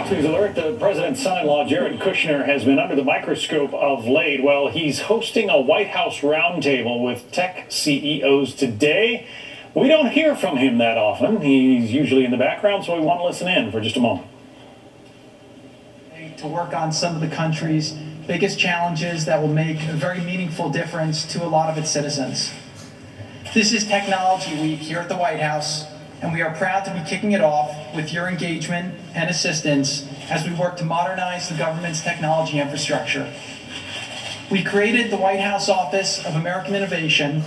Fox News Alert, the president's son-in-law, Jared Kushner, has been under the microscope of late. Well, he's hosting a White House roundtable with tech CEOs today. We don't hear from him that often. He's usually in the background, so we want to listen in for just a moment. To work on some of the country's biggest challenges that will make a very meaningful difference to a lot of its citizens. This is Technology Week here at the White House, and we are proud to be kicking it off with your engagement and assistance as we work to modernize the government's technology infrastructure. We created the White House Office of American Innovation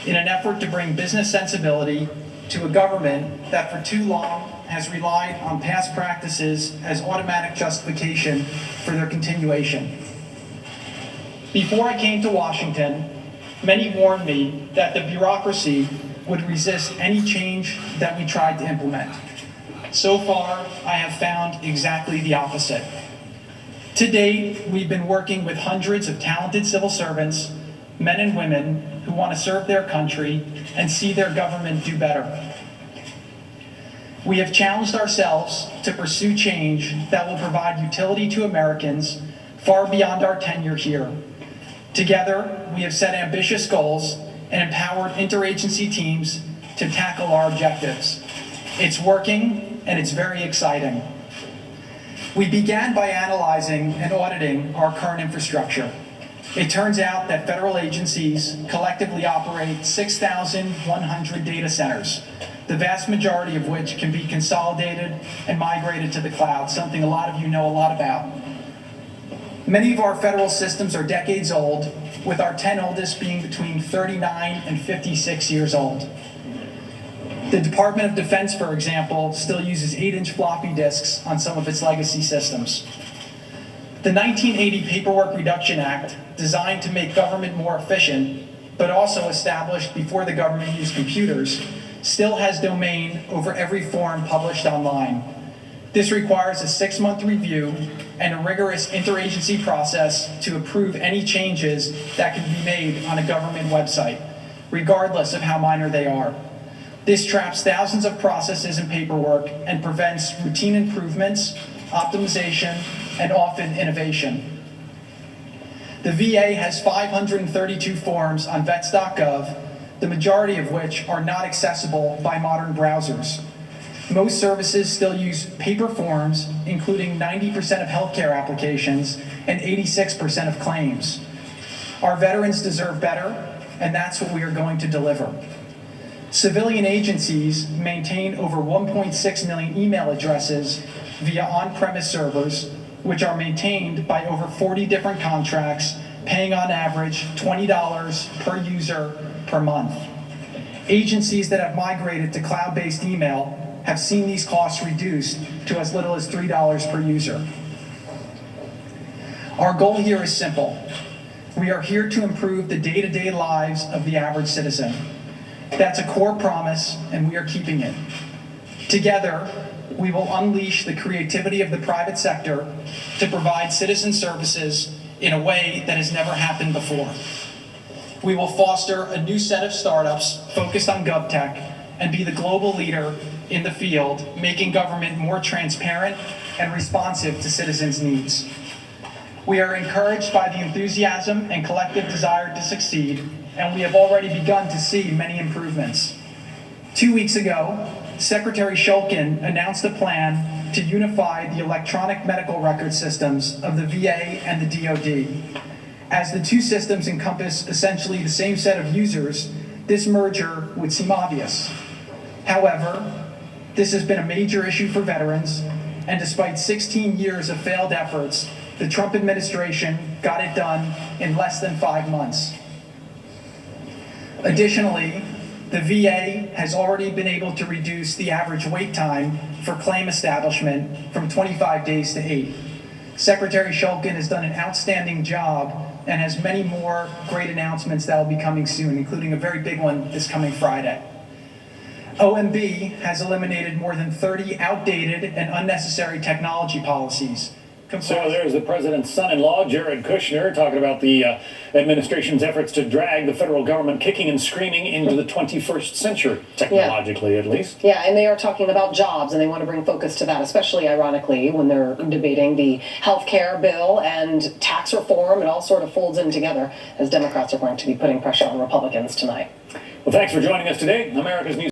in an effort to bring business sensibility to a government that for too long has relied on past practices as automatic justification for their continuation. Before I came to Washington, many warned me that the bureaucracy would resist any change that we tried to implement. So far, I have found exactly the opposite. To date, we've been working with hundreds of talented civil servants, men and women who want to serve their country and see their government do better. We have challenged ourselves to pursue change that will provide utility to Americans far beyond our tenure here. Together, we have set ambitious goals and empowered interagency teams to tackle our objectives. It's working, and it's very exciting. We began by analyzing and auditing our current infrastructure. It turns out that federal agencies collectively operate 6,100 data centers, the vast majority of which can be consolidated and migrated to the cloud, something a lot of you know a lot about. Many of our federal systems are decades old, with our 10 oldest being between 39 and 56 years old. The Department of Defense, for example, still uses 8-inch floppy disks on some of its legacy systems. The 1980 Paperwork Reduction Act, designed to make government more efficient, but also established before the government used computers, still has domain over every form published online. This requires a 6-month review and a rigorous interagency process to approve any changes that can be made on a government website, regardless of how minor they are. This traps thousands of processes and paperwork and prevents routine improvements, optimization, and often innovation. The VA has 532 forms on vets.gov, the majority of which are not accessible by modern browsers. Most services still use paper forms, including 90% of healthcare applications and 86% of claims. Our veterans deserve better, and that's what we are going to deliver. Civilian agencies maintain over 1.6 million email addresses via on-premise servers, which are maintained by over 40 different contracts, paying on average $20 per user per month. Agencies that have migrated to cloud-based email have seen these costs reduced to as little as $3 per user. Our goal here is simple. We are here to improve the day-to-day lives of the average citizen. That's a core promise, and we are keeping it. Together, we will unleash the creativity of the private sector to provide citizen services in a way that has never happened before. We will foster a new set of startups focused on GovTech and be the global leader in the field, making government more transparent and responsive to citizens' needs. We are encouraged by the enthusiasm and collective desire to succeed, and we have already begun to see many improvements. 2 weeks ago, Secretary Shulkin announced a plan to unify the electronic medical record systems of the VA and the DoD. As the two systems encompass essentially the same set of users, this merger would seem obvious. However, this has been a major issue for veterans, and despite 16 years of failed efforts, the Trump administration got it done in less than 5 months. Additionally, the VA has already been able to reduce the average wait time for claim establishment from 25 days to 8. Secretary Shulkin has done an outstanding job and has many more great announcements that will be coming soon, including a very big one this coming Friday. OMB has eliminated more than 30 outdated and unnecessary technology policies, So there's the president's son-in-law, Jared Kushner, talking about the administration's efforts to drag the federal government kicking and screaming into the 21st century, technologically at least. Yeah, and they are talking about jobs, and they want to bring focus to that, especially ironically when they're debating the health care bill and tax reform. It all sort of folds in together as Democrats are going to be putting pressure on Republicans tonight. Well, thanks for joining us today. America's News.